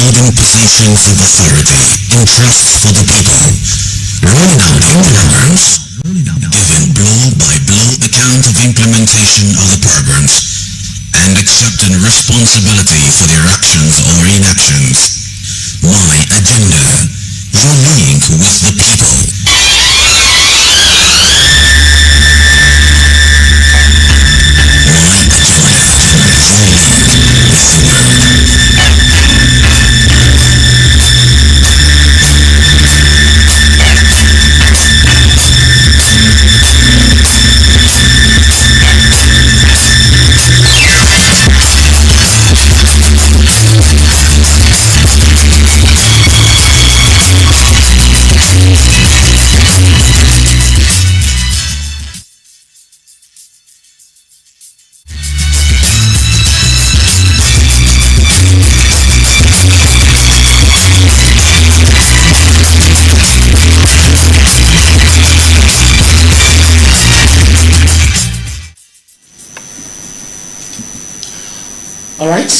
holding positions of authority and trust for the people, rolling out programs, giving blow-by-blow account of implementation of the programs, and accepting responsibility for their actions or inactions. My agenda, your link with the people. Alright,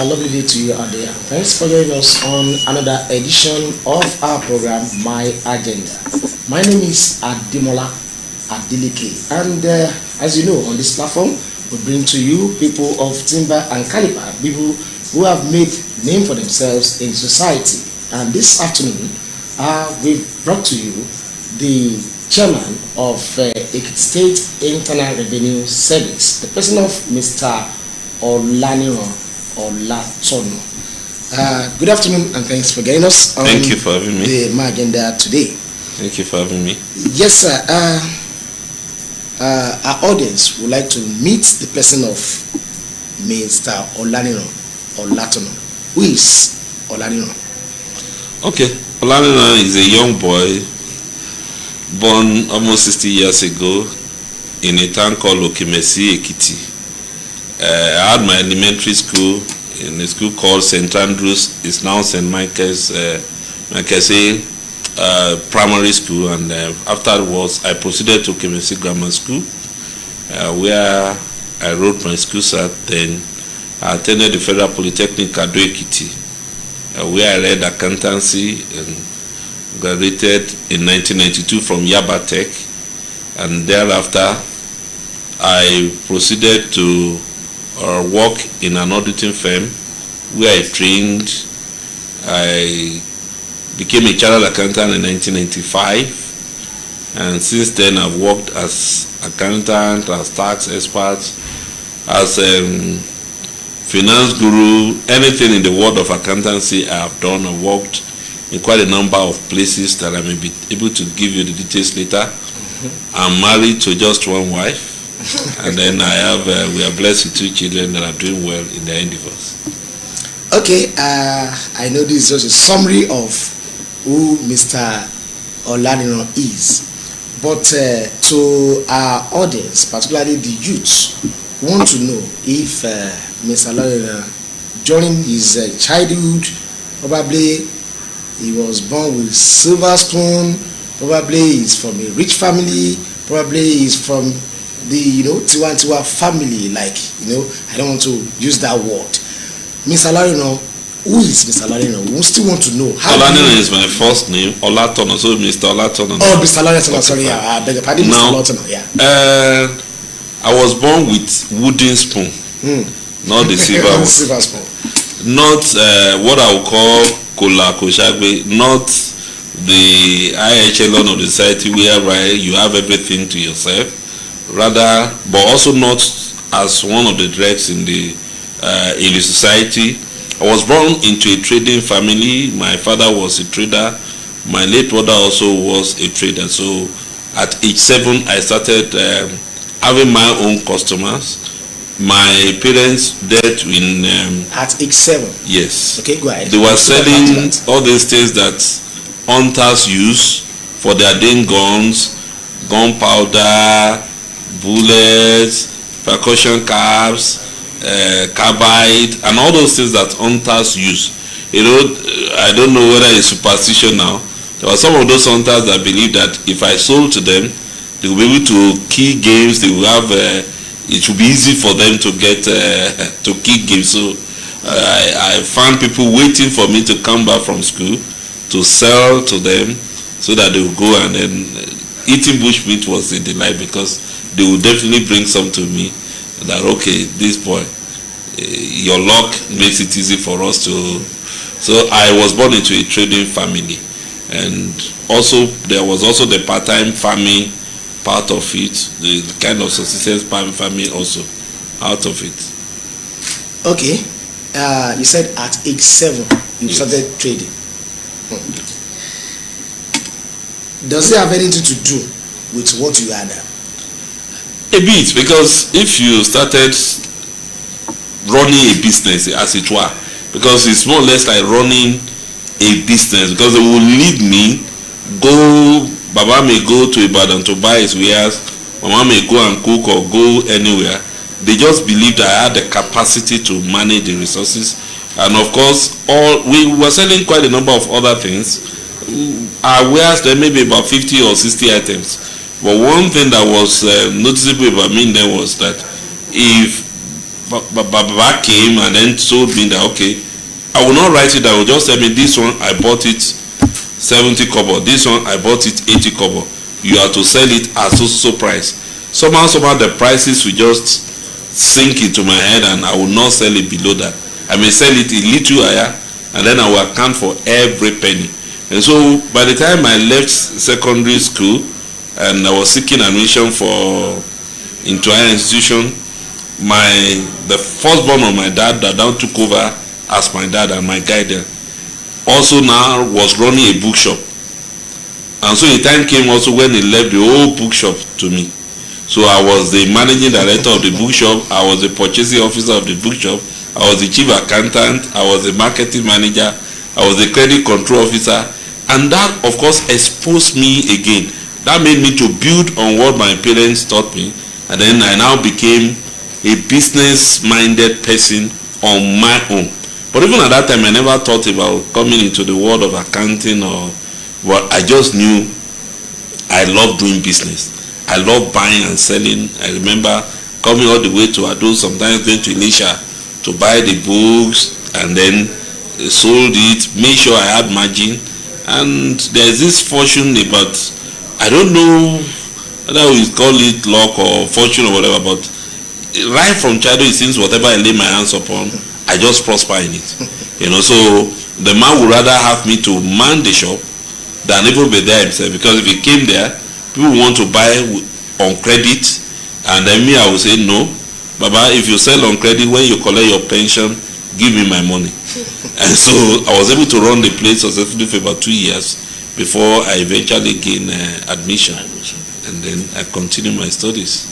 lovely day to you out there. Thanks for joining us on another edition of our program, My Agenda. My name is Ademola Adeleke, and as you know, on this platform, we bring to you people of timber and caliber, people who have made name for themselves in society. And this afternoon, we've brought to you the chairman of Ekiti State Internal Revenue Service, the person of Mr. Olaniran Olatono. Good afternoon and thanks for getting us on Thank you for having me. The My Agenda today. Thank you for having me. Yes, sir. Our audience would like to meet the person of Mr. Olaniran Olatono. Who is Olaniran? Okay, Olaniran is a young boy born almost 60 years ago in a town called Okimesi, Ekiti. I had my elementary school in a school called St. Andrews. It's now St. Michael's primary school, and afterwards I proceeded to Okimesi Grammar School, where I wrote my school cert. Then I attended the Federal Polytechnic Ado Ekiti, where I read accountancy and graduated in 1992 from Yaba Tech, and thereafter I proceeded to work in an auditing firm where I trained. I became a chartered accountant in 1995, and since then I've worked as accountant, as tax expert, as finance guru, anything in the world of accountancy I have done. I've worked in quite a number of places that I may be able to give you the details later. I'm married to just one wife. And then we are blessed with 2 children that are doing well in their endeavors. Okay, I know this is just a summary of who Mr. Olaniran is, but to our audience, particularly the youth, want to know if Mr. Olaniran, during his childhood, probably he was born with silver spoon, probably he's from a rich family, probably he's from the Tiwantiwa family, like, I don't want to use that word. Mr. Olaniran, who is Mr. Olaniran? We still want to know. Olaniran is my first name, Olatono, so Mr. Olatono. Oh, Mr. Olatono, sorry, I beg your pardon, Mr. Olatono, yeah. I was born with wooden spoon, not the silver one. Silver spoon. Not what I would call kola koshagbe, not the high echelon of the society whereby you have everything to yourself. Rather, but also not as one of the dregs in the society. I was born into a trading family. My father was a trader. My late brother also was a trader. So at age 7, I started having my own customers. My parents dealt in... at age 7? Yes. Okay, go ahead. They were selling all these things that hunters use for their Dane guns, gunpowder, bullets, percussion caps, carbide, and all those things that hunters use. I don't know whether it's superstition now. There were some of those hunters that believe that if I sold to them, they will be able to kill games. They will have it will be easy for them to get to kill games. So I found people waiting for me to come back from school to sell to them so that they would go, and then eating bushmeat was a delight because they would definitely bring some to me that, okay, this boy, your luck makes it easy for us to. So I was born into a trading family, and also there was also the part-time farming part of it, the kind of subsistence farming also out of it. Okay, you said at age 7 you started trading. Does it have anything to do with what you are now? A bit, because if you started running a business, as it were, because it's more or less like running a business, because they will lead me, Baba may go to Ibadan to buy his wares, Mama may go and cook or go anywhere. They just believed I had the capacity to manage the resources, and of course, we were selling quite a number of other things. Our wares, there may be about 50 or 60 items. But one thing that was noticeable about me then was that if Baba came and then told me that, okay, I will not write it down, I will just tell me, this one I bought it 70 kobo, this one I bought it 80 kobo. You have to sell it at so price. Somehow the prices will just sink into my head, and I will not sell it below that. I may sell it a little higher, and then I will account for every penny. And so by the time I left secondary school and I was seeking admission into higher institution, the firstborn of my dad that now took over as my dad and my guide also now was running a bookshop. And so a time came also when he left the whole bookshop to me. So I was the managing director of the bookshop, I was the purchasing officer of the bookshop, I was the chief accountant, I was the marketing manager, I was the credit control officer, and that of course exposed me again. That made me to build on what my parents taught me, and then I now became a business-minded person on my own. But even at that time, I never thought about coming into the world of accounting but I just knew I love doing business. I love buying and selling. I remember coming all the way to Ado, sometimes going to Elisha to buy the books, and then sold it, made sure I had margin. And there's this fortune about, I don't know whether we call it luck or fortune or whatever, but right from childhood it seems whatever I lay my hands upon, I just prosper in it. So the man would rather have me to man the shop than even be there himself, because if he came there, people want to buy on credit, and then me, I will say, no, Baba, if you sell on credit, when you collect your pension, give me my money. And so I was able to run the place successfully for about 2 years before I eventually gained admission, and then I continued my studies.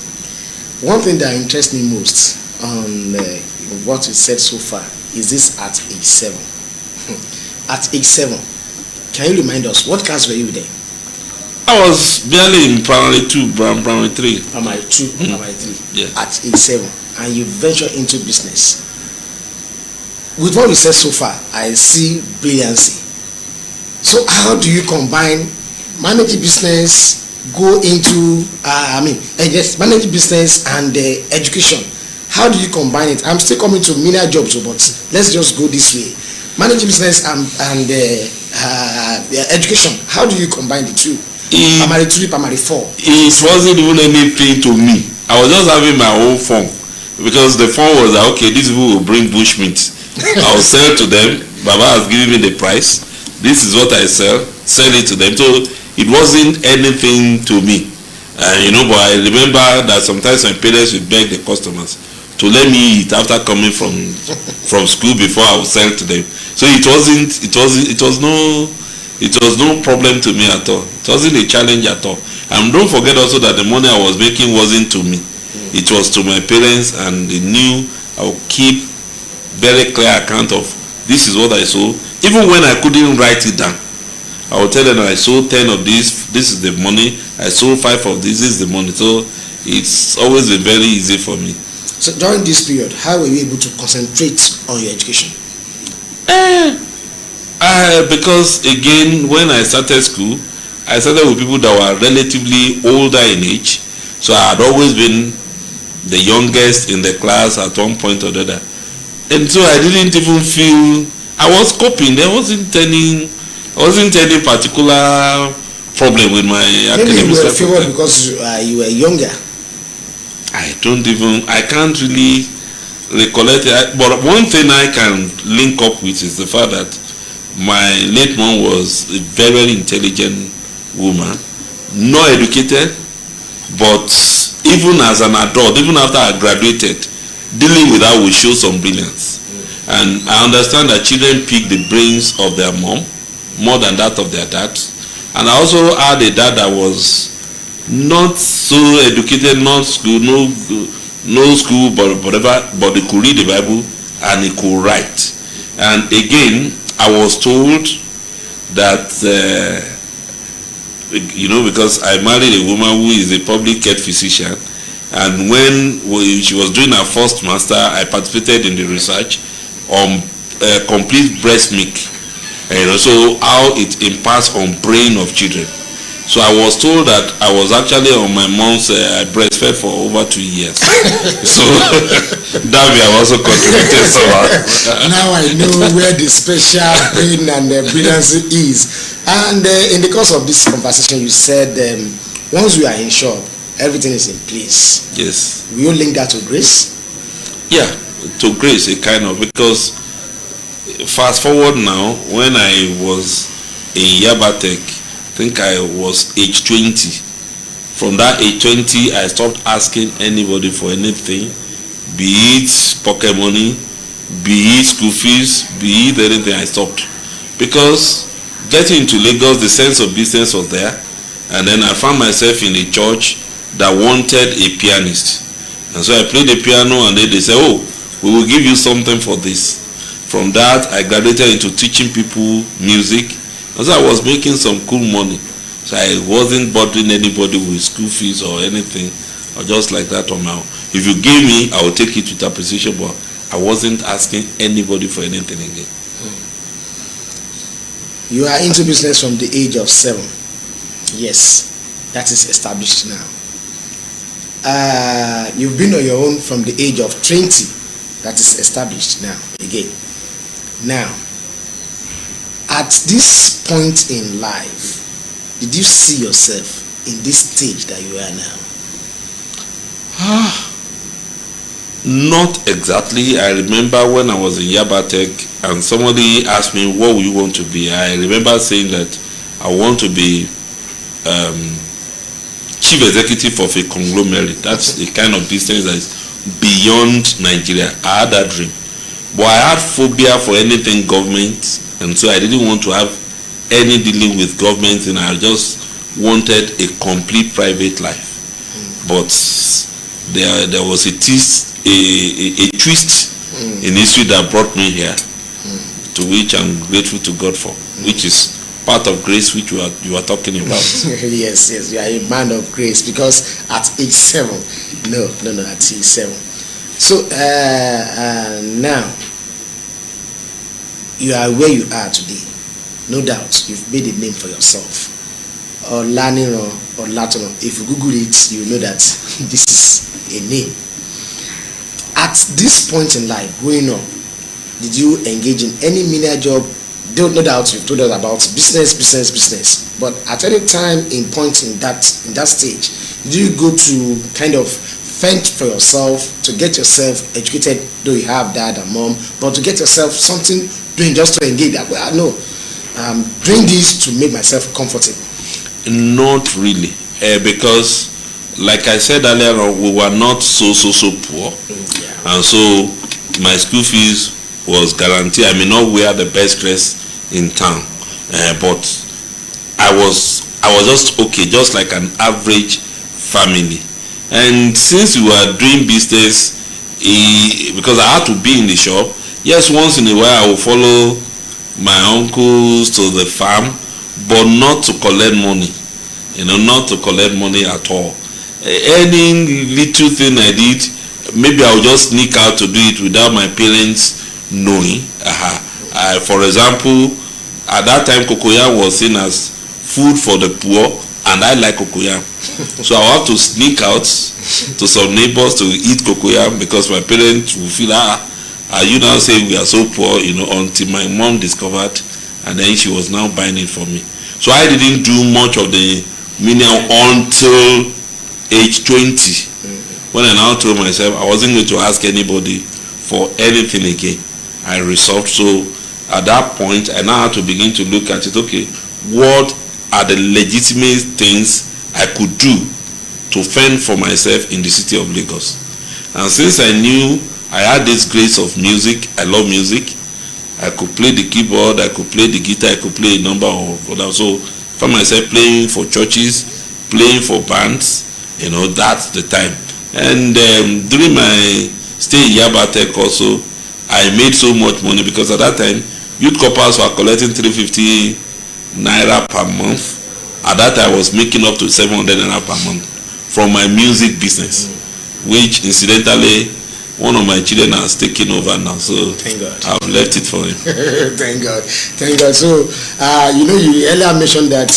One thing that interests me most on what you said so far is this at age 7. At age 7, can you remind us, what class were you then? I was barely in primary 2, primary 3. Primary 2, primary 3. Yeah. At age 7, and you venture into business. With what you said so far, I see brilliancy. So how do you combine managing business, go into, manage business and education? How do you combine it? I'm still coming to menial jobs, but let's just go this way. Managing business and education, how do you combine the two? Primary 3, primary 4. It wasn't even anything to me. I was just having my own fun, because the fun was that, okay, these people will bring bushmeat. I'll sell to them. Baba has given me the price. This is what I sell it to them. So it wasn't anything to me. But I remember that sometimes my parents would beg the customers to let me eat after coming from school before I would sell to them. So it was no problem to me at all. It wasn't a challenge at all. And don't forget also that the money I was making wasn't to me. It was to my parents, and they knew I would keep very clear account of this is what I sold. Even when I couldn't write it down, I would tell them that I sold 10 of these, this is the money. I sold 5 of these, this is the money. So it's always been very easy for me. So during this period, how were you able to concentrate on your education? Because again, when I started school, I started with people that were relatively older in age. So I had always been the youngest in the class at one point or the other. And so I didn't even feel, I was coping. There wasn't any particular problem with my Maybe you academics. were favored because you were younger. I can't really recollect it. But one thing I can link up with is the fact that my late mom was a very intelligent woman, not educated, but even as an adult, even after I graduated, dealing with her will show some brilliance. And I understand that children pick the brains of their mom more than that of their dad. And I also had a dad that was not so educated, not school, no school, but whatever, but he could read the Bible and he could write. And again, I was told that because I married a woman who is a public health physician, and when she was doing her first master, I participated in the research on complete breast milk, and also how it impacts on brain of children. So I was told that I was actually on my mom's breastfed for over 2 years. So that may have also contributed somehow. Now I know where the special brain and brilliance is. And in the course of this conversation, you said once we are in shop, everything is in place. Yes. Will you link that to grace? Yeah, to grace, a kind of, because fast forward now, when I was in Yabatech, I think I was age 20. From that age 20, I stopped asking anybody for anything, be it pocket money, be it school fees, be it anything. I stopped, because getting into Lagos, the sense of business was there, and then I found myself in a church that wanted a pianist, and so I played the piano, and then they said, "Oh, we will give you something for this." From that, I graduated into teaching people music. So I was making some cool money. So I wasn't bothering anybody with school fees or anything, or just like that on my own. If you gave me, I would take it with appreciation, but I wasn't asking anybody for anything again. You are into business from the age of 7. Yes, that is established now. You've been on your own from the age of 20. That is established now again. Now, at this point in life, did you see yourself in this stage that you are now? Not exactly. I remember when I was in Yabatech and somebody asked me, what will you want to be? I remember saying that I want to be chief executive of a conglomerate. That's the kind of business that is beyond Nigeria. I had that dream. But I had phobia for anything government, and so I didn't want to have any dealing with government, and I just wanted a complete private life. But there was a twist in history that brought me here, to which I'm grateful to God for, which is part of grace which you are talking about. Yes, you are a man of grace, because at age 7, no, at age 7. So now you are where you are today. No doubt you've made a name for yourself. Or Laniro or Latono. If you Google it, you know that this is a name. At this point in life, growing up, did you engage in any menial job? No doubt you've told us about business. But at any time in that stage, did you go to kind of fend for yourself, to get yourself educated, though you have dad and mom, but to get yourself something doing just to engage that? Well, no, doing this to make myself comfortable. Not really, because like I said earlier on, we were not so poor, and so my school fees was guaranteed. I may not wear the best dress in town, but I was just okay, just like an average family. And since we were doing business, because I had to be in the shop, yes, once in a while I will follow my uncles to the farm, but not to collect money, not to collect money at all. Any little thing I did, maybe I would just sneak out to do it without my parents knowing. For example, at that time cocoyam was seen as food for the poor, and I like cocoyam. So I have to sneak out to some neighbors to eat cocoyam, because my parents will feel, You now say we are so poor, until my mom discovered, and then she was now buying it for me. So I didn't do much of the menial until age 20, when I now told myself I wasn't going to ask anybody for anything again. I resolved. So at that point, I now had to begin to look at it. Okay, what are the legitimate things I could do to fend for myself in the city of Lagos? And since I knew I had this grace of music, I love music, I could play the keyboard, I could play the guitar, I could play a number of others. So I found myself playing for churches, playing for bands, that's the time. And during my stay in Yaba Tech also, I made so much money, because at that time, youth corpers were collecting 350 naira per month. At that time, I was making up to 700 naira per month from my music business, which incidentally, one of my children has taken over now, so thank God. I've left it for him. Thank God. So, you earlier mentioned that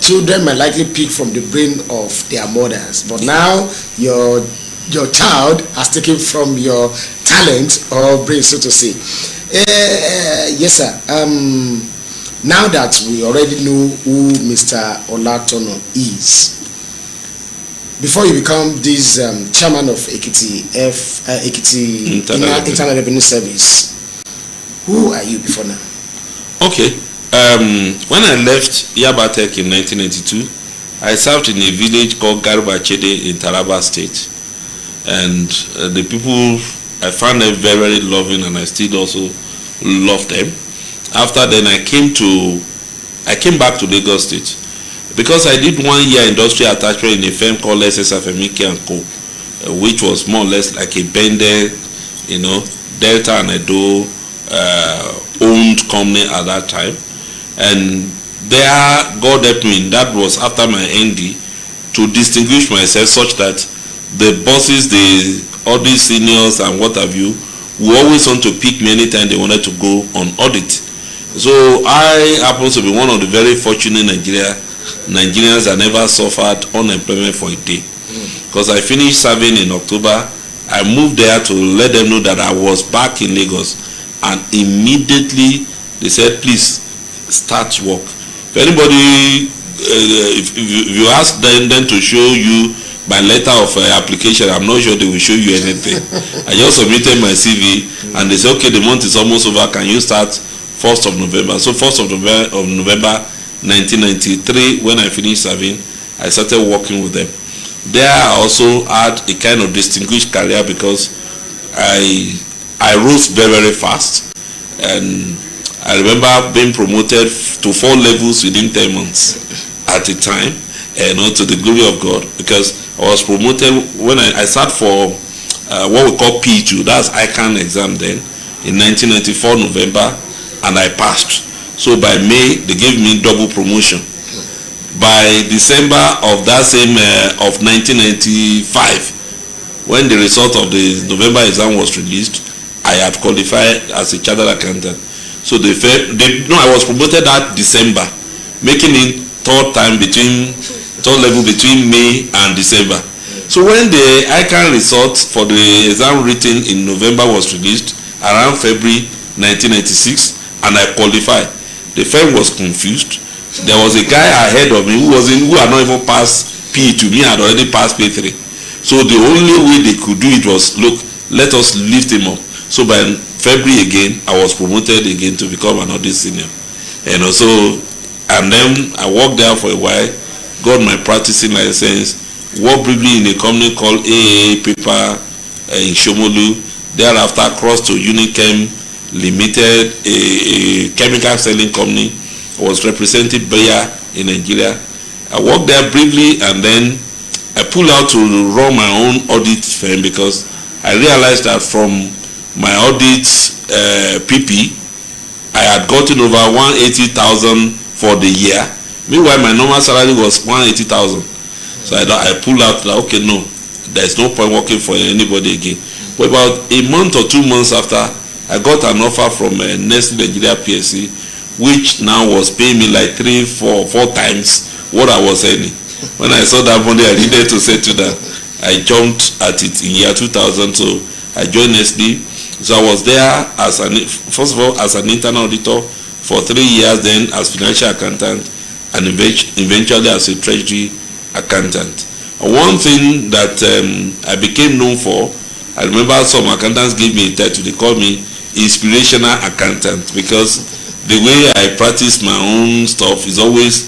children might likely pick from the brain of their mothers, but now your child has taken from your talent or brain, so to say. Yes, sir. Now that we already know who Mr. Olatono is, before you become this chairman of Ekiti Internal Revenue Service, who are you before now? Okay. When I left Yaba Tech in 1982, I served in a village called Garbachede in Taraba State, and the people, I found them very, very loving, and I still also love them. After then, I came back to Lagos State, because I did 1 year industrial attachment in a firm called SSFMK & Co., which was more or less like a Bende, Delta and Edo owned company at that time. And there, God helped me, that was after my ND, to distinguish myself such that the bosses, all these seniors and what have you, will always want to pick me anytime they wanted to go on audit. So I happen to be one of the very fortunate Nigerians that never suffered unemployment for a day, because I finished serving in October. I moved there to let them know that I was back in Lagos, and immediately they said, please start work. If anybody, if you ask them to show you by letter of application, I'm not sure they will show you anything. I just submitted my CV, and they said, okay, the month is almost over, can you start 1st of November? So 1st of November 1993, when I finished serving, I started working with them. There I also had a kind of distinguished career, because I rose very, very fast, and I remember being promoted to 4 levels within 10 months at a time, to the glory of God, because I was promoted when I sat for what we call P2, that's ICANN exam then, in 1994 November, and I passed. So by May, they gave me double promotion. By December of that same of 1995, when the result of the November exam was released, I had qualified as a chartered accountant. So I was promoted that December, making it third level between May and December. So when the ICANN result for the exam written in November was released around February 1996, and I qualified, the firm was confused. There was a guy ahead of me who had not even passed P2. Me had already passed P3. So the only way they could do it was, look, let us lift him up. So by February again, I was promoted again to become an audit senior. And then I worked there for a while, got my practicing license, worked briefly in a company called AAA Paper in Shomolu. Thereafter, crossed to Unichem Limited, a chemical selling company. I was representing Bayer in Nigeria. I worked there briefly, and then I pulled out to run my own audit firm, because I realized that from my audit PP, I had gotten over 180,000 for the year. Meanwhile, my normal salary was 180,000. So I pulled out that, okay, no, there's no point working for anybody again. But about a month or 2 months after, I got an offer from Nestle Nigeria PSC, which now was paying me like 3-4 times what I was earning. When I saw that money, I needed to settle that. I jumped at it in year 2000. So I joined Nestle. So I was there as first of all as an internal auditor for 3 years, then as financial accountant, and eventually as a treasury accountant. One thing that I became known for, I remember some accountants gave me a title. They called me inspirational accountant, because the way I practice my own stuff is always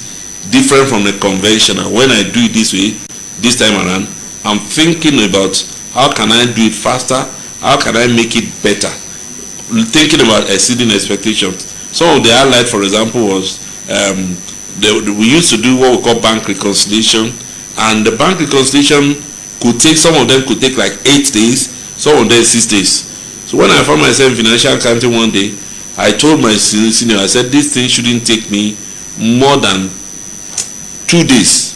different from the conventional. When I do it this way, this time around, I'm thinking about how can I do it faster, how can I make it better, thinking about exceeding expectations. Some of the highlights, for example, was we used to do what we call bank reconciliation, and the bank reconciliation could take, some of them could take like 8 days, some of them 6 days. So when I found myself in financial accounting one day, I told my senior, I said, this thing shouldn't take me more than 2 days.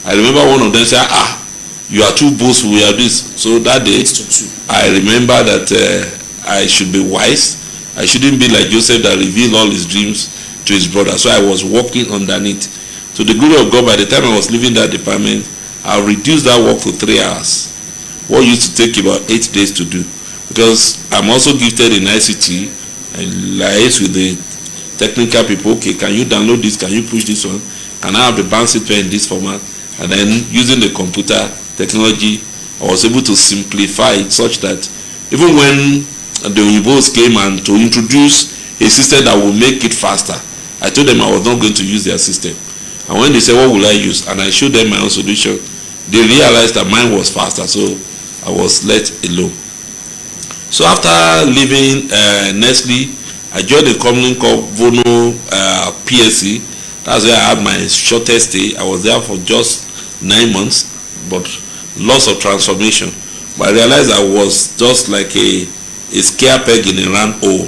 I remember one of them said, you are too boastful, we have this. So that day, I remember that I should be wise. I shouldn't be like Joseph that revealed all his dreams to his brother. So I was working underneath. To the glory of God, by the time I was leaving that department, I reduced that work to 3 hours. What used to take about 8 days to do. Because I'm also gifted in ICT, and liaise with the technical people. Okay, can you download this? Can you push this one? Can I have the bank statement in this format? And then using the computer technology, I was able to simplify it such that even when the Uyibos came and to introduce a system that will make it faster, I told them I was not going to use their system. And when they said, what will I use? And I showed them my own solution, they realized that mine was faster, so I was let alone. So after leaving Nestle, I joined a company called Vono PSC. That's where I had my shortest stay. I was there for just 9 months, but lots of transformation. But I realized I was just like a square peg in a round hole.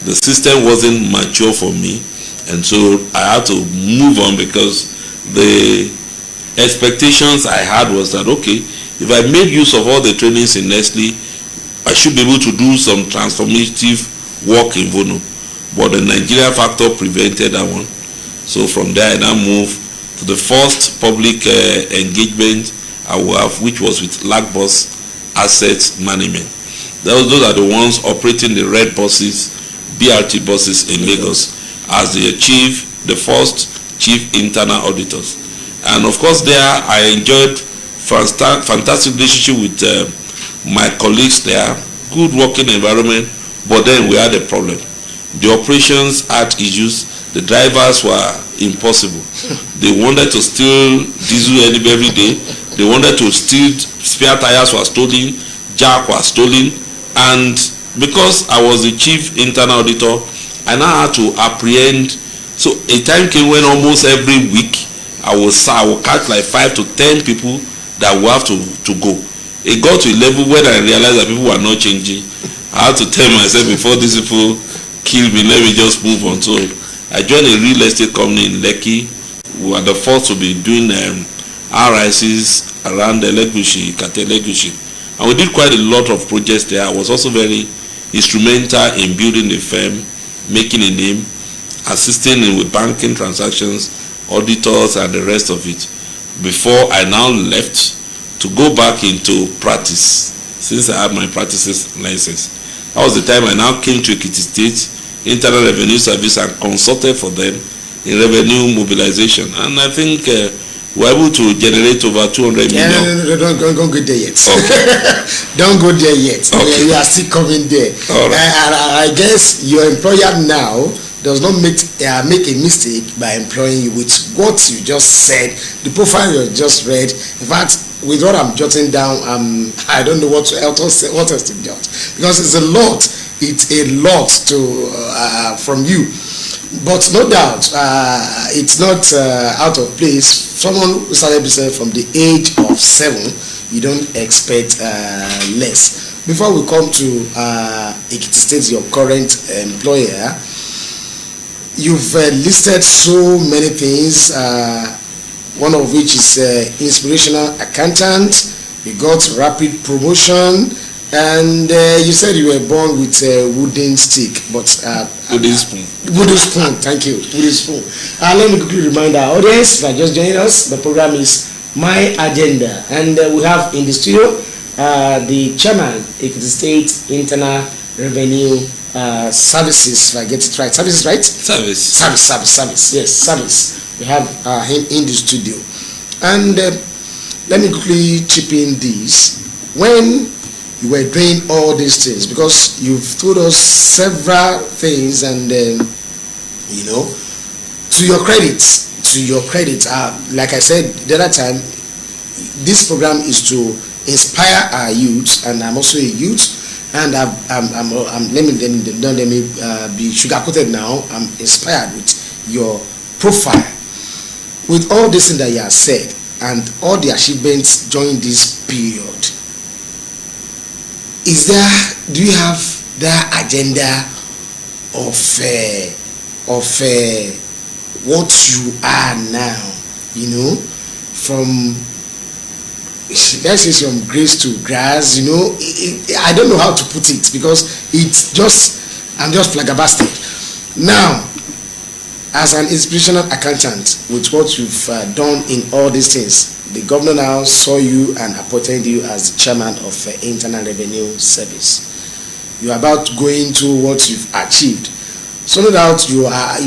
The system wasn't mature for me, and so I had to move on, because the expectations I had was that, okay, if I made use of all the trainings in Nestle, I should be able to do some transformative work in Vono. But the Nigeria factor prevented that one. So from there I now moved to the first public engagement I will have, which was with Lagbus Asset Management. Those are the ones operating the red buses, BRT buses in Lagos, as the first chief internal auditors. And of course there I enjoyed fantastic relationship with my colleagues there, good working environment, but then we had a problem. The operations had issues, the drivers were impossible. They wanted to steal diesel every day, they wanted to steal, spare tires were stolen, jack was stolen, and because I was the chief internal auditor, I now had to apprehend. So a time came when almost every week I will catch like 5 to 10 people that will have to go. It got to a level where I realized that people were not changing. I had to tell myself, before these people kill me, let me just move on. So I joined a real estate company in Lekki. We were the first to be doing RICs around the Legushi, Kate Legushi. And we did quite a lot of projects there. I was also very instrumental in building the firm, making a name, assisting with banking transactions, auditors, and the rest of it. Before I now left to go back into practice, since I had my practices license. That was the time I now came to Ekiti State Internal Revenue Service and consulted for them in revenue mobilization. And I think we were able to generate over 200 million. No, don't go there yet. Okay. Don't go there yet. Okay. We are still coming there. All right. I guess your employer now does not make a mistake by employing you with what you just said, the profile you just read. In fact, with what I'm jotting down, I don't know what else to jot, because it's a lot. It's a lot to from you, but no doubt it's not out of place. Someone who started business from the age of 7, you don't expect less. Before we come to Ekiti State, your current employer, you've listed so many things. One of which is inspirational accountant. You got rapid promotion, and you said you were born with a wooden stick, but wooden spoon. Wooden spoon. Thank you. Wooden spoon. Let me quickly remind our audience that just joined us. The program is My Agenda, and we have in the studio the chairman, Ekiti State Internal Revenue Services, if I get it right. Services, right? Service. Yes, service. We have him in the studio. And let me quickly chip in this. When you were doing all these things, because you've told us several things, and you know, to your credit, like I said the other time, this program is to inspire our youth, and I'm also a youth, and let me be sugar-coated now. I'm inspired with your profile, with all this thing that you have said, and all the achievements during this period. Do you have that agenda of what you are now? You know, from, let's say, from grace to grass. You know, I don't know how to put it, because I'm just flabbergasted. Now, as an institutional accountant, with what you've done in all these things, the governor now saw you and appointed you as the chairman of Internal Revenue Service. You are about to go into what you've achieved. So no doubt no, I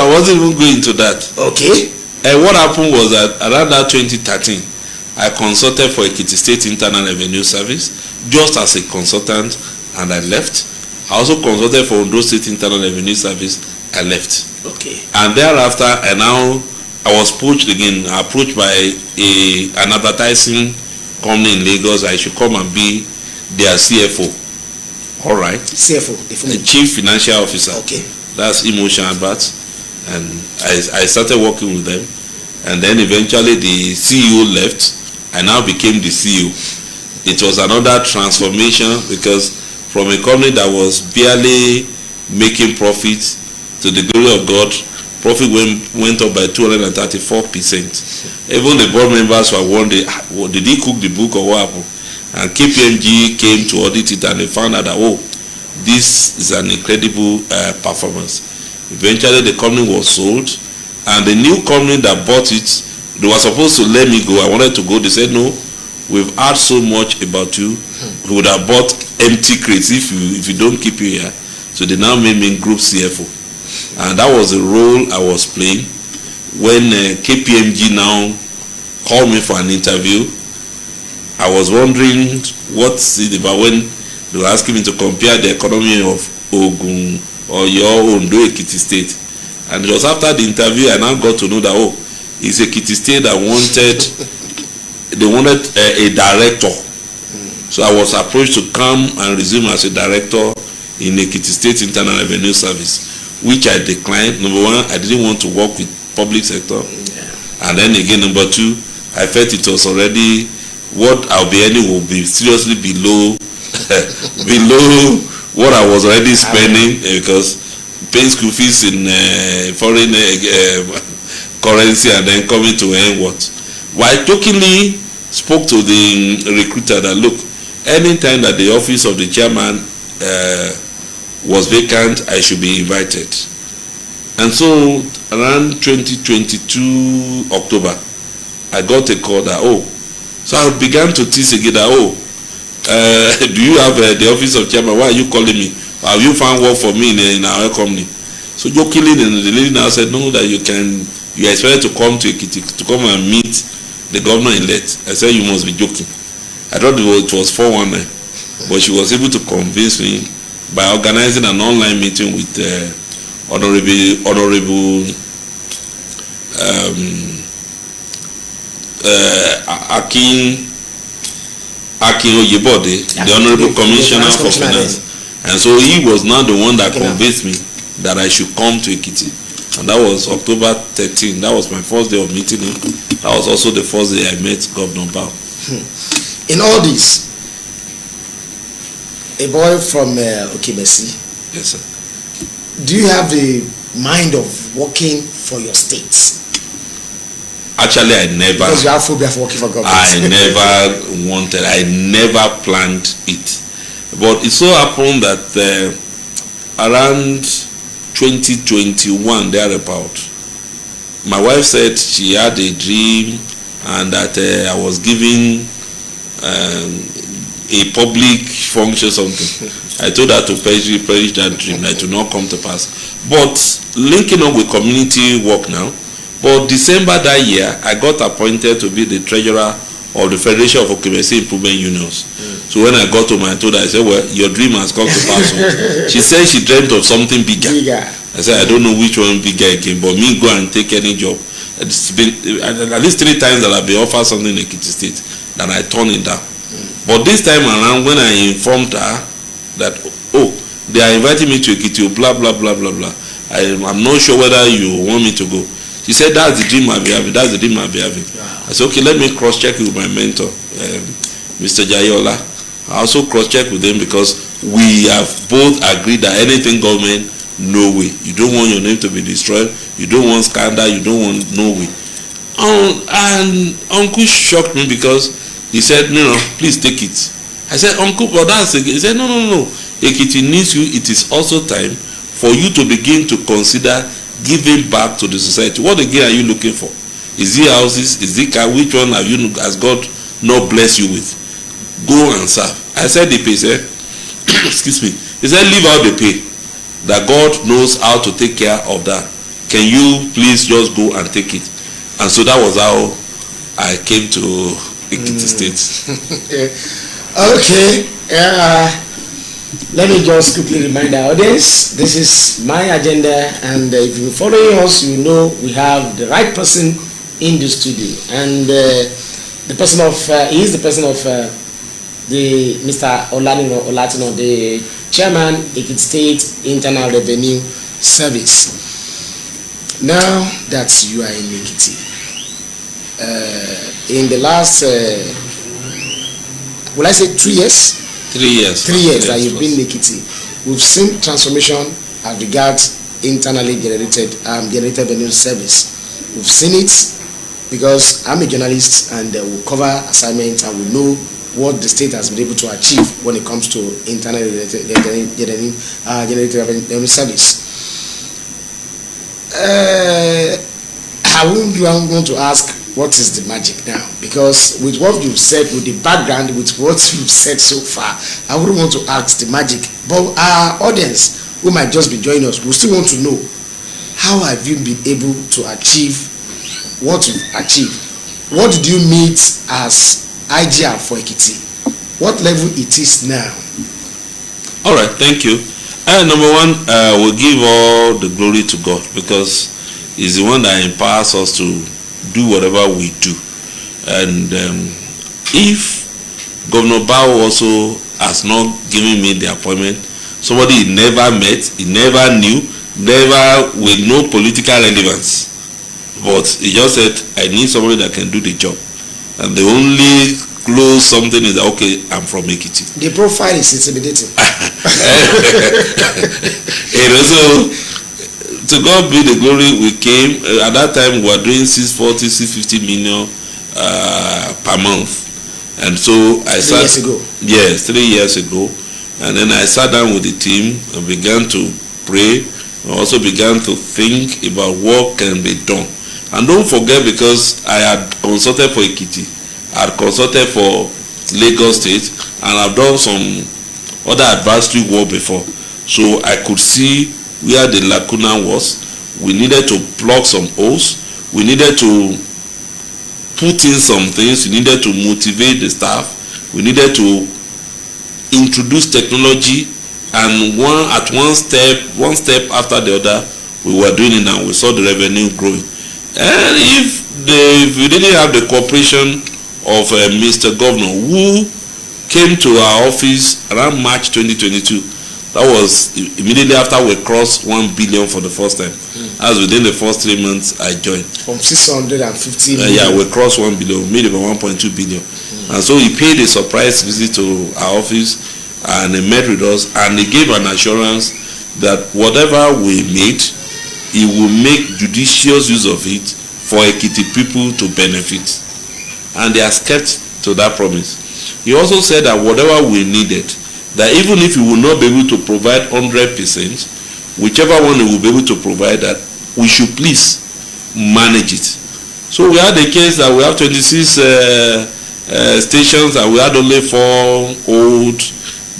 wasn't even going to that. Okay. What happened was that around that 2013, I consulted for Ekiti State Internal Revenue Service just as a consultant, and I left. I also consulted for Ondo State Internal Revenue Service. I left. Okay. And thereafter, I was approached by an advertising company in Lagos. I should come and be their CFO. All right. CFO, the Chief Financial Officer. Okay. That's Emotion Adverts. And I started working with them. And then eventually the CEO left. I now became the CEO. It was another transformation, because from a company that was barely making profits, to the glory of God, profit went up by 234%. Even the board members were wondering, did he cook the book or what happened? And KPMG came to audit it, and they found out that, this is an incredible performance. Eventually the company was sold, and the new company that bought it, they were supposed to let me go. I wanted to go. They said, no, we've heard so much about you. We would have bought empty crates if you don't keep you here. So they now made me group CFO. And that was the role I was playing. When KPMG now called me for an interview, I was wondering what's it about, when they were asking me to compare the economy of Ogun or your Ondo Ekiti State. And it was after the interview I now got to know that, it's Ekiti State that wanted a director. So I was approached to come and resume as a director in Ekiti State Internal Revenue Service, which I declined. Number one, I didn't want to work with public sector. Yeah. And then again, number two, I felt it was already, what I'll be earning will be seriously below what I was already spending, because paying school fees in foreign currency and then coming to earn what. Well, I jokingly spoke to the recruiter that, look, anytime that the office of the chairman was vacant, I should be invited. And so around 2022 October, I got a call that, so I began to tease again that, do you have the office of chairman? Why are you calling me? Have you found work for me in our company? So jokingly, the lady now said, no, that you are expected to come to Ekiti to come and meet the governor-elect. I said, you must be joking. I thought it was 419, but she was able to convince me by organizing an online meeting with Honorable Akin Oyebode, the Honorable Commissioner for Finance. And so he was now the one that convinced me that I should come to Ekiti. And that was October 13. That was my first day of meeting him. That was also the first day I met Governor Bao. In all this, a boy from Okimesi. Yes, sir. Do you have the mind of working for your state? Actually, I never. Because you have phobia for working for government. I never planned it. But it so happened that around 2021, thereabout, my wife said she had a dream and that I was giving a public function something I told her to perish that dream, that it will not come to pass. But linking up with community work now, but December that year, I got appointed to be the treasurer of the Federation of Okemesi Improvement Unions. So when I got home, I told her, I said, well, your dream has come to pass. She said she dreamt of something bigger. I said, I don't know which one bigger again, but me go and take any job. It's been at least 3 times that I've been offered something in Ekiti State, and I turned it down. But this time around, when I informed her that, oh, they are inviting me to Ekiti, blah, blah, blah, blah, blah, I'm not sure whether you want me to go. She said, that's the dream I'll be having, that's the dream I'll be having. I said, okay, let me cross-check with my mentor, Mr. Jayola. I also cross-check with them because we have both agreed that anything government, no way. You don't want your name to be destroyed. You don't want scandal. You don't want no way. And Uncle shocked me because he said, no, please take it. I said, Uncle, but that's again. He said, no. Ekiti needs you. It is also time for you to begin to consider giving back to the society. What again are you looking for? Is it houses? Is it car? Which one have you, has God not blessed you with? Go and serve. I said the pay, said, excuse me. He said, leave out the pay. That God knows how to take care of that. Can you please just go and take it? And so that was how I came to Ekiti State. Okay. Let me just quickly remind our audience, this is my agenda, and if you're following us, you know we have the right person in the studio, and the person of he is the person of the Mr. Olatino, the chairman, Ekiti State Internal Revenue Service. Now that you are in Ekiti, in the last, will I say 3 years? 3 years. 3 years that you've been in Ekiti, we've seen transformation as regards internally generated revenue service. We've seen it because I'm a journalist, and we'll cover assignments and we'll know what the state has been able to achieve when it comes to internally generated revenue service. I want to ask, what is the magic now? Because with what you've said, with the background, with what you've said so far, I wouldn't want to ask the magic. But our audience, who might just be joining us, will still want to know, how have you been able to achieve what you've achieved? What did you meet as IGR for Ekiti? What level it is now? All right, thank you. Number one, we'll give all the glory to God, because He's the one that empowers us to do whatever we do. And if Governor Bao also has not given me the appointment, somebody he never met, he never knew, never with no political relevance, but he just said, I need somebody that can do the job. And the only close something is that, okay, I'm from Ekiti. The profile is intimidating. So, to God be the glory, we came. At that time, we were doing 640, 650 million per month. And so I 3 years ago. Yes, 3 years ago. And then I sat down with the team and began to pray. I also began to think about what can be done. And don't forget, because I had consulted for Ekiti, I had consulted for Lagos State, and I've done some other advisory work before. So I could see where the lacuna was. We needed to plug some holes. We needed to put in some things. We needed to motivate the staff. We needed to introduce technology, and one step after the other, we were doing it, and we saw the revenue growing. And if we didn't have the cooperation of Mr. Governor, who came to our office around March 2022, that was immediately after we crossed 1 billion for the first time. As within the first 3 months I joined. From 650 million. Yeah, we crossed 1 billion, we made about 1.2 billion. And so he paid a surprise visit to our office, and he met with us, and he gave an assurance that whatever we made, he will make judicious use of it for Ekiti people to benefit. And they have kept to that promise. He also said that whatever we needed, that even if we will not be able to provide 100%, whichever one we will be able to provide, that we should please manage it. So we had the case that we have 26 stations, and we had only 4 old.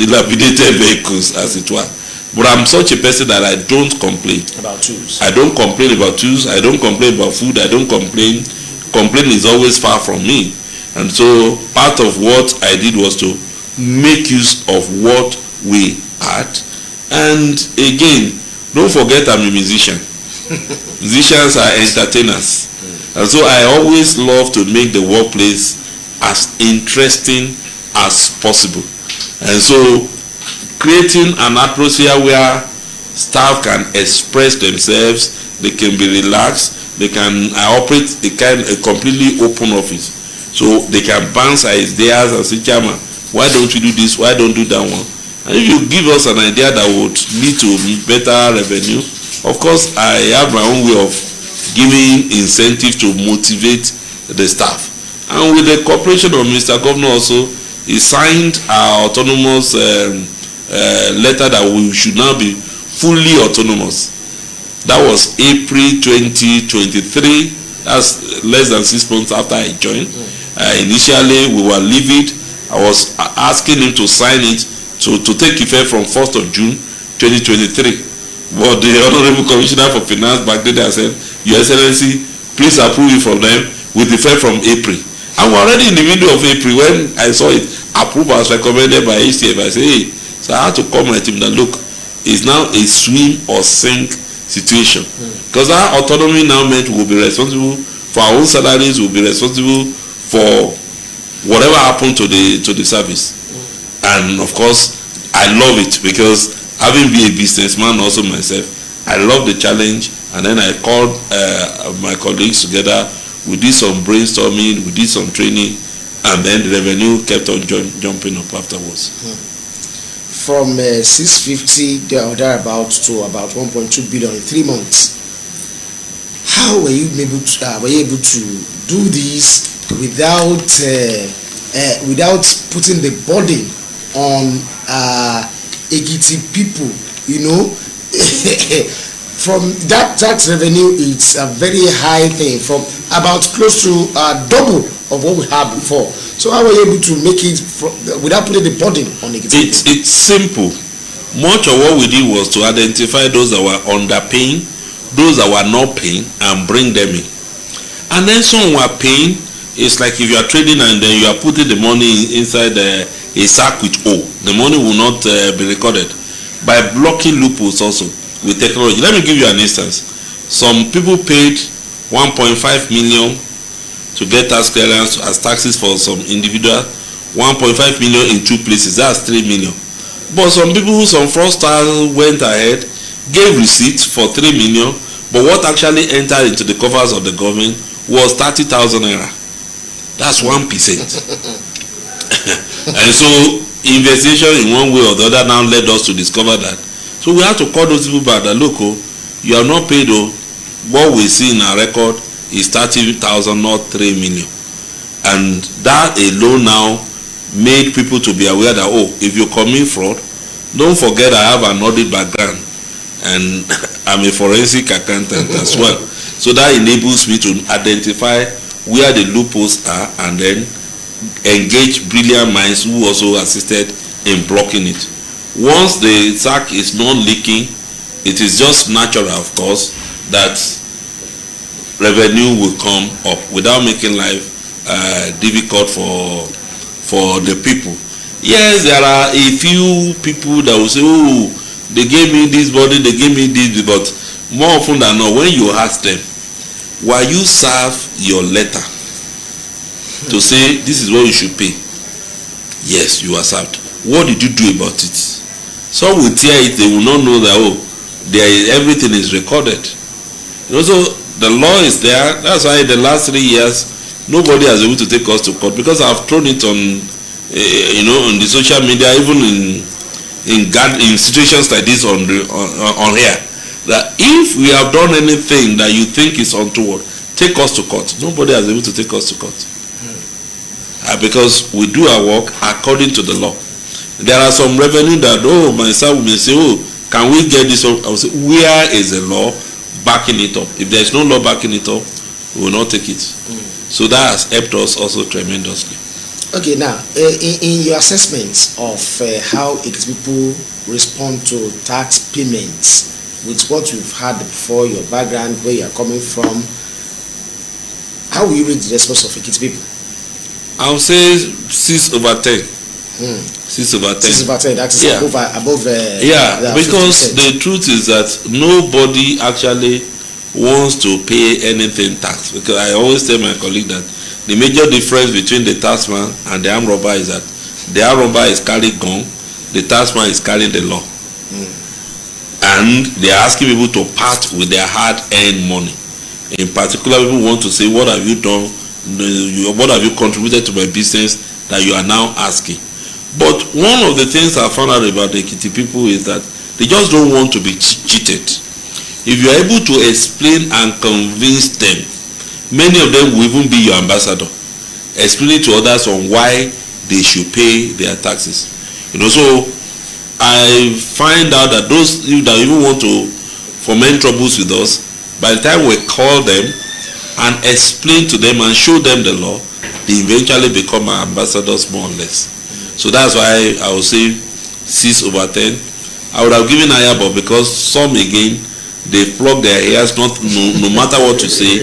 dilapidated vehicles, as it were. But I'm such a person that I don't complain about tools. I don't complain about tools. I don't complain about food. I don't complain. Complaint is always far from me. And so part of what I did was to make use of what we had. And again, don't forget I'm a musician. Musicians are entertainers. And so I always love to make the workplace as interesting as possible. And so creating an atmosphere where staff can express themselves, they can be relaxed, they can operate a completely open office. So they can bounce ideas and say, Chairman, why don't you do this? Why don't you do that one? And if you give us an idea that would lead to better revenue, of course, I have my own way of giving incentive to motivate the staff. And with the cooperation of Mr. Governor also, he signed our autonomous letter that we should now be fully autonomous. That was April 2023. That's less than 6 months after I joined. Initially, we were livid. I was asking him to sign it to take effect from 1st of June 2023. But the Honorable Commissioner for Finance back then said, Your Excellency, please approve it from them with effect from April. And we're already in the middle of April when I saw it approved as recommended by HTF. I said, hey, so I had to call my team that look, it's now a swim or sink situation. Because our autonomy now meant we'll be responsible for our own salaries, we'll be responsible for whatever happened to the service. And of course, I love it because having been a businessman also myself, I love the challenge. And then I called my colleagues together. We did some brainstorming, we did some training, and then the revenue kept on jumping up afterwards. From 650 or thereabouts to about 1.2 billion in 3 months. How were you able to do this without putting the burden on Ekiti people? You know, from that revenue, it's a very high thing, from about close to double of what we had before. So how were you able to make it without putting the burden on Ekiti? It's simple. Much of what we did was to identify those that were underpaying, those that were not paying, and bring them in. And then some were paying. It's like if you are trading and then you are putting the money inside a sack with O, the money will not be recorded. By blocking loopholes also with technology. Let me give you an instance. Some people paid 1.5 million to get tax clearance as taxes for some individual, 1.5 million in 2 places, that's 3 million. But some people, some fraudsters went ahead, gave receipts for 3 million, but what actually entered into the coffers of the government was 30,000 naira. That's 1%. And so investigation in one way or the other now led us to discover that. So we had to call those people back that, look, you have not paid, what we see in our record is 30,000, not 3 million. And that alone now made people to be aware that, if you commit fraud, don't forget I have an audit background and I'm a forensic accountant as well. So that enables me to identify where the loopholes are and then engage brilliant minds who also assisted in blocking it. Once the sack is not leaking, it is just natural, of course, that revenue will come up without making life difficult for the people. Yes, there are a few people that will say, they gave me this body, they gave me this, but more often than not, when you ask them, while you serve your letter to say this is what you should pay, yes, you are served. What did you do about it? Some will tear it, they will not know that everything is recorded. So the law is there. That's why in the last 3 years nobody has been able to take us to court, because I've thrown it on on the social media, even in situations like this on here, that if we have done anything that you think is untoward, take us to court. Nobody has been able to take us to court. Because we do our work according to the law. There are some revenue that, my son will say, can we get this up? I will say, where is the law backing it up? If there is no law backing it up, we will not take it. So that has helped us also tremendously. Okay, now in your assessment of how Ekiti people respond to tax payments, with what you've had before, your background, where you are coming from, how will you rate the response of Ekiti people? I would say 6/10. 6/10. 6/10. That is above. Because 50%. The truth is that nobody actually wants to pay anything tax. Because I always tell my colleague that the major difference between the taxman and the armed robber is that the armed robber is carrying gun, the taxman is carrying the law. And they are asking people to part with their hard-earned money. In particular, people want to say, what have you done? What have you contributed to my business that you are now asking? But one of the things I found out about the Ekiti people is that they just don't want to be cheated. If you are able to explain and convince them, many of them will even be your ambassador, explaining to others on why they should pay their taxes. So I find out that those that even want to foment troubles with us, by the time we call them and explain to them and show them the law, they eventually become our ambassadors, more or less. So that's why I would say 6/10. I would have given higher, but because some again they plug their ears, no matter what you say,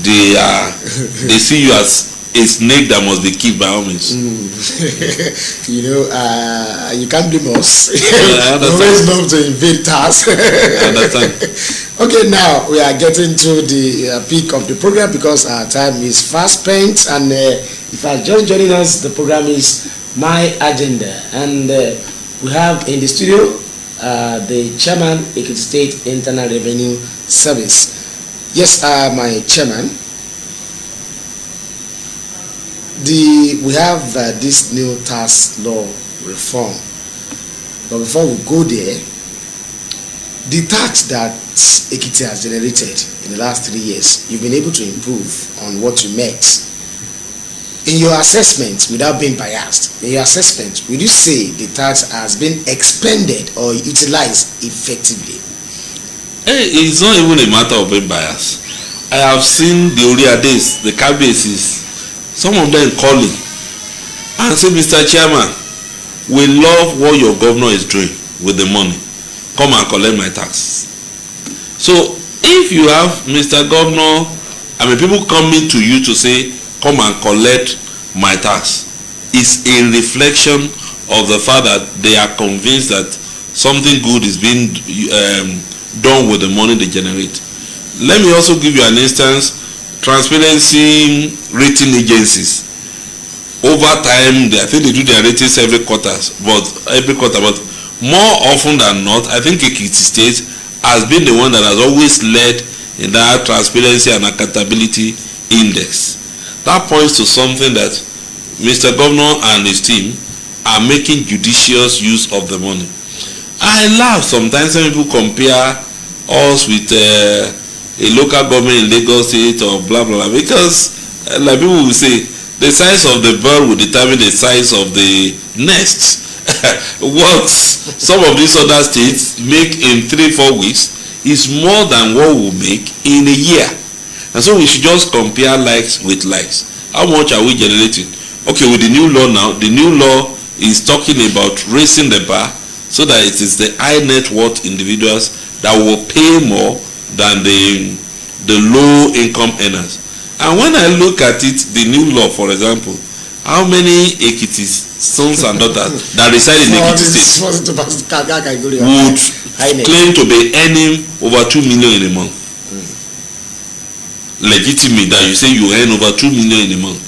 they see you as a snake that must be kicked by all means. You can't blame us. I understand. We always love to invade tasks. I understand. Okay, now we are getting to the peak of the program because our time is fast spent, and if you are just joining us, the program is My Agenda, and we have in the studio the chairman, Ekiti State Internal Revenue Service. Yes, my chairman. We have this new tax law reform, but before we go there, the tax that Ekiti has generated in the last 3 years, you've been able to improve on what you met. In your assessment, without being biased, in your assessment, would you say the tax has been expended or utilized effectively? It's not even a matter of being biased. I have seen the Oriades, the Cabases, some of them calling and say, Mr. Chairman, we love what your governor is doing with the money. Come and collect my tax. So if you have Mr. Governor, people coming to you to say, come and collect my tax, it's a reflection of the fact that they are convinced that something good is being done with the money they generate. Let me also give you an instance. Transparency rating agencies, over time, I think they do their ratings every quarter, but more often than not, I think Ekiti State has been the one that has always led in that transparency and accountability index. That points to something that Mr. Governor and his team are making judicious use of the money. I laugh sometimes when people compare us with a local government in Lagos State or blah blah blah, because like people will say, the size of the bird will determine the size of the nest. What some of these other states make in 3-4 weeks is more than what we make in a year, and so we should just compare likes with likes. How much are we generating? Okay, with the new law now, the new law is talking about raising the bar so that it is the high net worth individuals that will pay more than the low income earners. And when I look at it, the new law, for example, how many Ekiti sons and daughters that reside in Ekiti State would claim to be earning over 2 million in a month? Legitimate that you say you earn over 2 million in a month.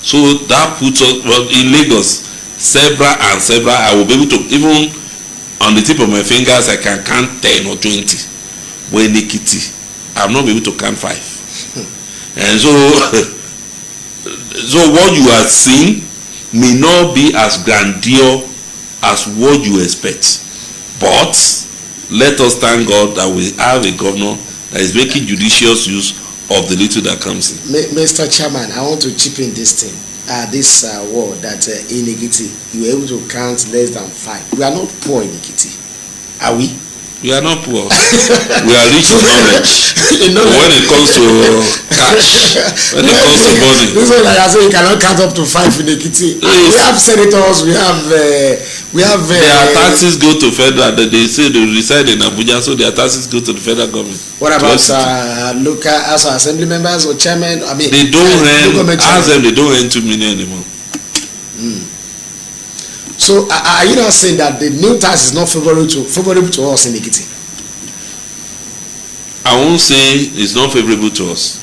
So that puts us, well, in Lagos, several, I will be able to, even on the tip of my fingers, I can count 10 or 20. When Ekiti, I'm not able to count 5. And so what you are seeing may not be as grandeur as what you expect. But let us thank God that we have a governor that is making judicious use of the little that comes in. Mr. Chairman, I want to chip in this thing. This word that in Ekiti, you were able to count less than 5. We are not poor in Ekiti. Are we? We are not poor. We are rich in knowledge. But when it comes to cash, when it comes to money. This is like I say, you cannot count up to 5 in Ekiti. We have senators, we have. Their taxes go to federal. They say they reside in Abuja, so their taxes go to the federal government. What about local assembly members or chairman? I mean, they don't earn. Ask them, they don't earn 2 million anymore. So are you not saying that the new tax is not favorable to us in Ekiti? I won't say it's not favorable to us.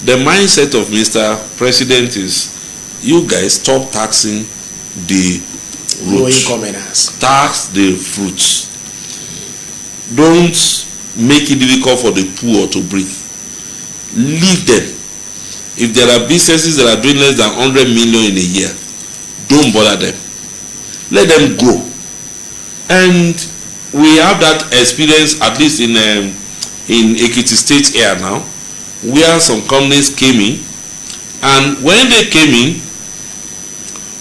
The mindset of Mr. President is, you guys stop taxing the roots. Low income earners. Tax the fruits. Don't make it difficult for the poor to breathe. Leave them. If there are businesses that are doing less than 100 million in a year, don't bother them. Let them go. And we have that experience, at least in Ekiti State here now, where some companies came in, and when they came in,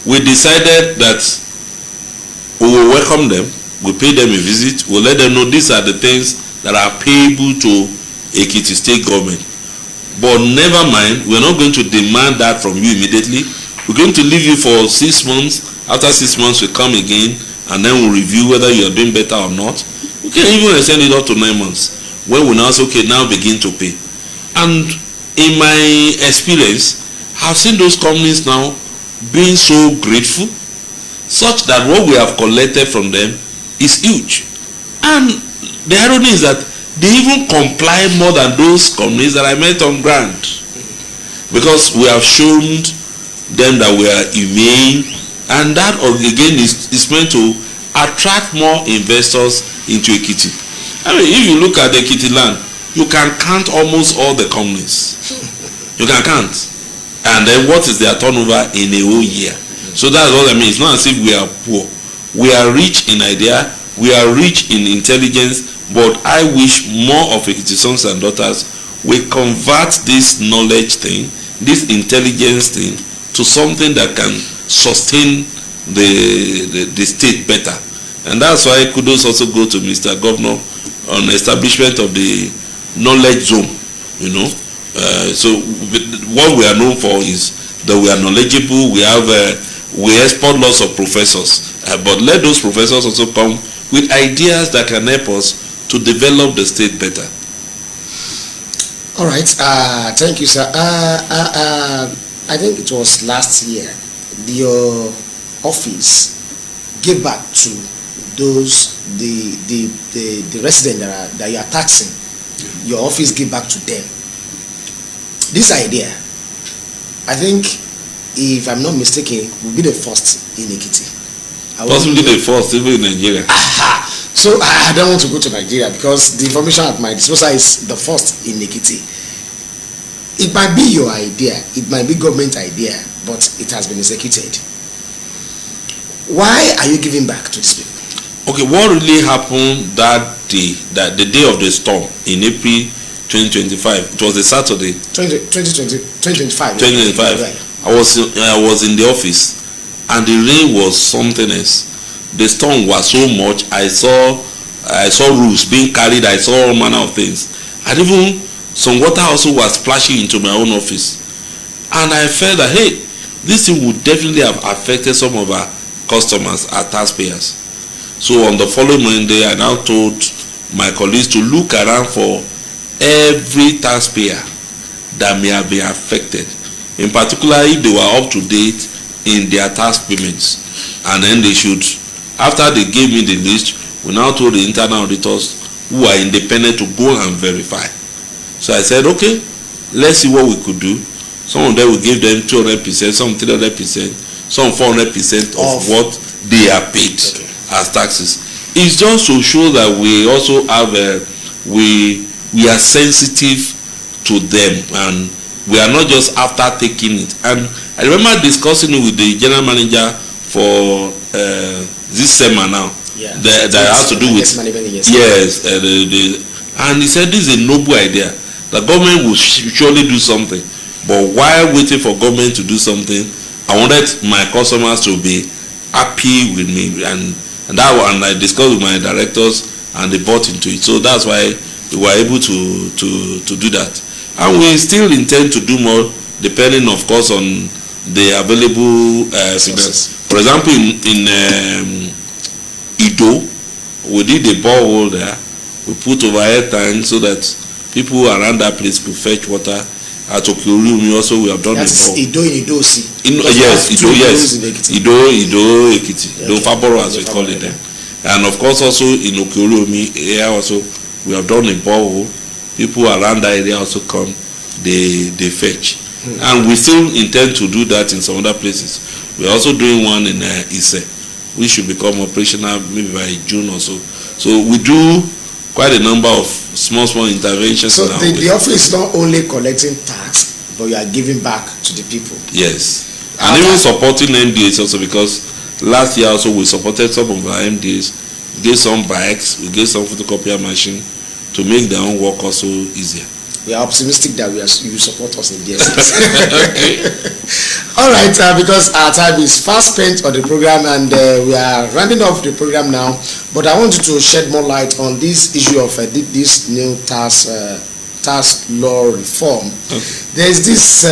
we decided that we will welcome them, we pay them a visit, we'll let them know these are the things that are payable to Ekiti State government. But never mind, we're not going to demand that from you immediately. We're going to leave you for 6 months. After 6 months, we come again, and then we'll review whether you are doing better or not. We can even extend it up to 9 months, when we now say, okay, now begin to pay. And in my experience, I've seen those companies now being so grateful, such that what we have collected from them is huge. And the irony is that they even comply more than those companies that I met on ground, because we have shown them that we are humane, and that again is meant to attract more investors into Ekiti. I mean, if you look at the Ekiti land, you can count almost all the companies. You can count. And then what is their turnover in a whole year? So that's what I mean. It's not as if we are poor. We are rich in idea, we are rich in intelligence, but I wish more of Ekiti sons and daughters will convert this knowledge thing, this intelligence thing, to something that can sustain the state better. And that's why kudos also go to Mr. Governor on establishment of the knowledge zone. So what we are known for is that we are knowledgeable, we export lots of professors, but let those professors also come with ideas that can help us to develop the state better. All right, thank you, sir. I think it was last year your office gave back to those the residents that you are taxing. Your office gave back to them. This idea, I think, if I'm not mistaken, will be the first in Ekiti. Possibly the first even in Nigeria. Aha. So I don't want to go to Nigeria because the information at my disposal is the first in Ekiti. It might be your idea, it might be government idea, but it has been executed. Why are you giving back to these people? Okay, what really happened that the day of the storm in April 2025? It was a Saturday. 2025. Right. I was in the office, and the rain was something else. The storm was so much. I saw roofs being carried. I saw all manner of things, and even some water also was splashing into my own office. And I felt that, hey, this thing would definitely have affected some of our customers, our taxpayers. So on the following Monday, I now told my colleagues to look around for every taxpayer that may have been affected, in particular if they were up to date in their tax payments. And then they should, after they gave me the list, we now told the internal auditors who are independent to go and verify. So I said, okay, let's see what we could do. Some of them will give them 200%, some 300%, some 400% of what they are paid as taxes. It's just to show that we also have we are sensitive to them, and we are not just after taking it. And I remember discussing it with the general manager for this summer now. Yeah. That has to do with yes, and he said this is a noble idea. The government will surely do something, but while waiting for government to do something, I wanted my customers to be happy with me, and that one I discussed with my directors. and they bought into it. So that's why we were able to do that. And we still intend to do more, depending, of course, on the available signals. For example, in Ido, we did a borehole there. We put overhead tanks so that people around that place could fetch water. At Okiorumi also, we have done a borehole. Ido in Idosi. Yes, Ido, yes. Ido, Ekiti. Ido Faboro, as we call it then. And of course, also in Okiorumi area also, we have done a borehole. People around that area also come, they fetch. And we still intend to do that in some other places. We're also doing one in Ise, which should become operational maybe by June or so. So we do quite a number of small interventions. So the office is not only collecting tax, but you are giving back to the people. Yes. And even supporting MDAs also, because last year also we supported some of our MDAs. We gave some bikes, we gave some photocopier machine to make their own work also easier. We are optimistic that you support us in this. Okay. All right, because our time is fast spent on the program, and we are rounding off the program now. But I wanted to shed more light on this issue of this new tax law reform. Okay. There's this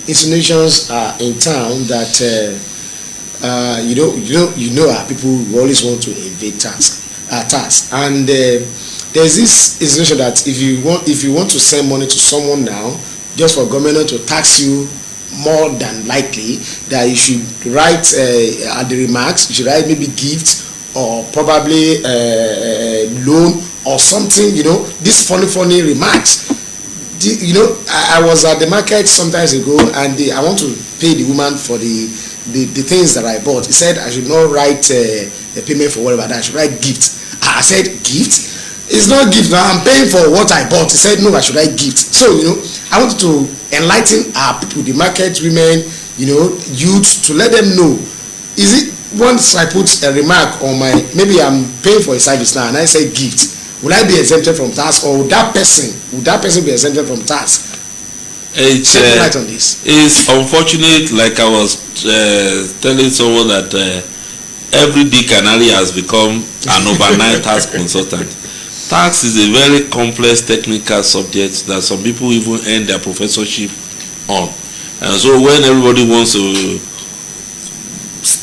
insinuations in town that our people who always want to evade tax, and there's this insinuation that if you want to send money to someone now, just for government to tax you, more than likely that you should write at the remarks, you should write maybe gift or probably loan or something. These funny remarks. I was at the market some times ago, and I want to pay the woman for the things that I bought. He said I should not write a payment for whatever, that I should write gift. I said gift? It's not gift. Now I'm paying for what I bought. He said no, I should write gift. So I wanted to enlighten our people, the market women, youth, to let them know. Is it once I put a remark on maybe I'm paying for a service now and I say gift, will I be exempted from tax, or would that person be exempted from tax? Shed light on this. It's unfortunate, like I was telling someone that every dictionary has become an overnight tax consultant. Tax is a very complex technical subject that some people even earn their professorship on. And so when everybody wants to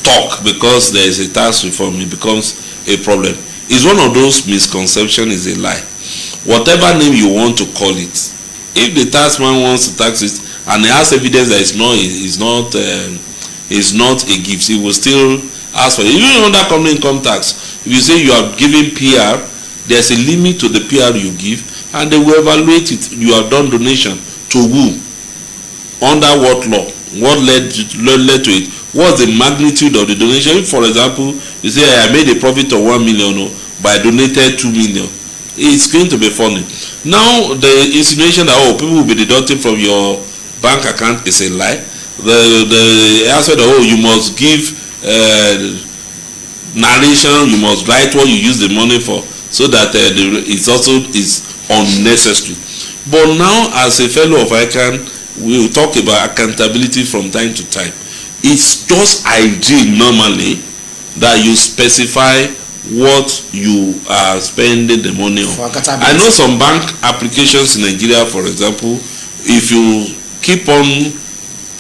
talk because there is a tax reform, it becomes a problem. It's one of those misconceptions, is a lie. Whatever name you want to call it, if the taxman wants to tax it and he has evidence that it's not a gift, he will still ask for it. Even under company income tax, if you say you are giving PR, there's a limit to the PR you give, and they will evaluate it. You have done donation to who? Under what law? What led to it? What's the magnitude of the donation? If, for example, you say I made a profit of 1 million, but I donated 2 million, it's going to be funny. Now the insinuation that people will be deducting from your bank account is a lie. The answer that you must give narration, you must write what you use the money for, so that it also is unnecessary. But now, as a fellow of ICANN, we will talk about accountability from time to time. It's just ideal normally that you specify what you are spending the money on. I know some bank applications in Nigeria, for example, if you keep on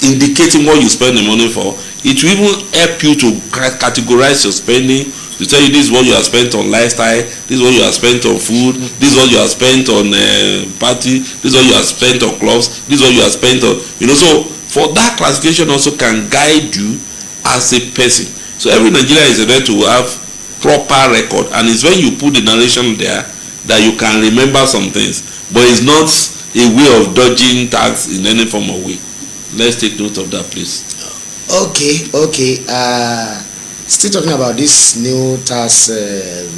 indicating what you spend the money for, it will even help you to categorize your spending, to tell you this is what you have spent on lifestyle, this is what you have spent on food, this is what you have spent on party, this is what you have spent on clothes, this is what you have spent on, so for that classification also can guide you as a person. So every Nigerian is able to have proper record, and it's when you put the narration there that you can remember some things, but it's not a way of dodging tax in any form or way. Let's take note of that, please. Okay. Still talking about this new tax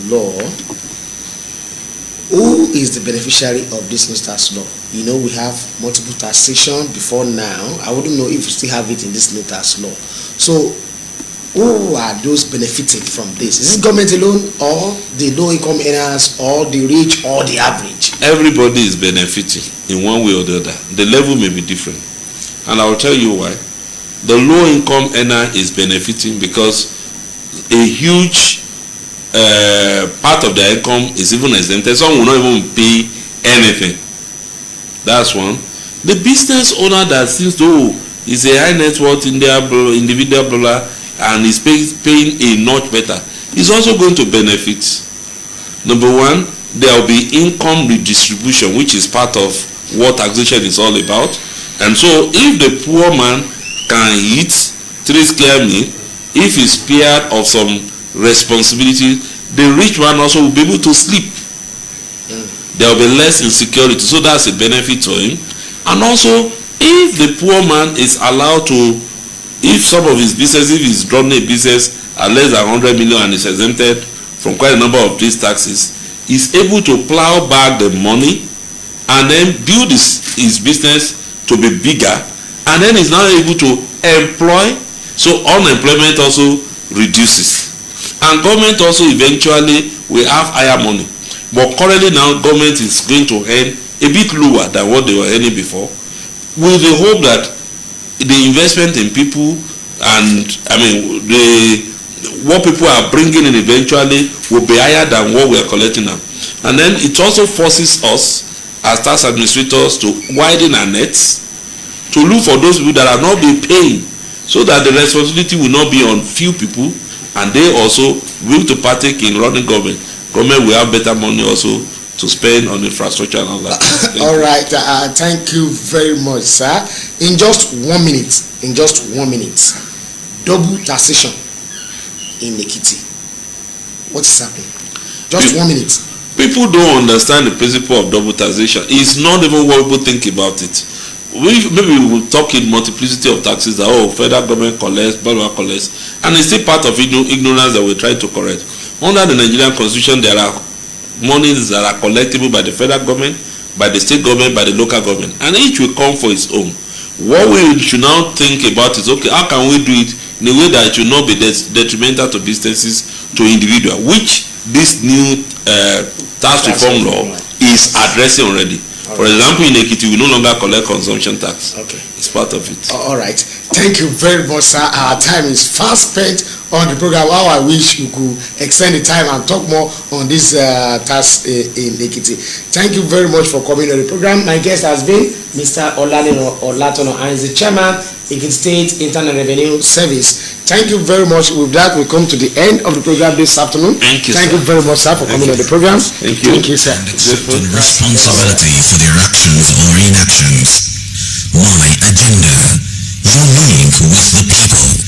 law. Who is the beneficiary of this new tax law? We have multiple taxation before now. I wouldn't know if we still have it in this new tax law. So who are those benefiting from this? Is it government alone, or the low income earners, or the rich, or the average? Everybody is benefiting in one way or the other. The level may be different, and I will tell you why. The low income earner is benefiting because a huge part of their income is even exempted. Some will not even pay anything. That's one. The business owner that seems to is a high net worth individual blah, and is paying a notch better is also going to benefit. Number one, there will be income redistribution, which is part of what taxation is all about. And so if the poor man can eat 3 square meal, if he's spared of some responsibility, the rich man also will be able to sleep. There will be less insecurity, so that's a benefit to him. And also, if the poor man is allowed to, if some of his business, if he's running a business at less than 100 million and is exempted from quite a number of these taxes, is able to plow back the money and then build his business to be bigger, and then is now able to employ, so unemployment also reduces, and government also eventually will have higher money. But currently now government is going to earn a bit lower than what they were earning before, with the hope that the investment in people and what people are bringing in eventually will be higher than what we are collecting now. And then it also forces us as tax administrators to widen our nets, to look for those people that are not being paying, so that the responsibility will not be on few people, and they also will to partake in running government. Government will have better money also to spend on infrastructure and all that. All right, thank you very much, sir. In just 1 minute, double taxation in Ekiti. What is happening? Just 1 minute. People don't understand the principle of double taxation. It's not even what people think about it. Maybe we will talk in multiplicity of taxes that federal government collects, blah blah collects, and it's still part of ignorance that we're trying to correct. Under the Nigerian Constitution, there are monies that are collectible by the federal government, by the state government, by the local government, and each will come for its own. What we should now think about is, okay, how can we do it in a way that it will not be detrimental to businesses, to individuals, which this new tax reform law is addressing already. For example, in Ekiti, we no longer collect consumption tax. Okay. It's part of it. All right. Thank you very much, sir. Our time is fast spent on the program. How I wish we could extend the time and talk more on this tax in Ekiti. Thank you very much for coming on the program. My guest has been Mr. Olalino Olatono, and is the chairman, Ekiti State Internal Revenue Service. Thank you very much. With that, we come to the end of the program this afternoon. Thank you, Thank you very much, sir, for coming on the program. Thank you. Thank you, sir. And accepting responsibility for their actions or inactions. My agenda, your link with the people.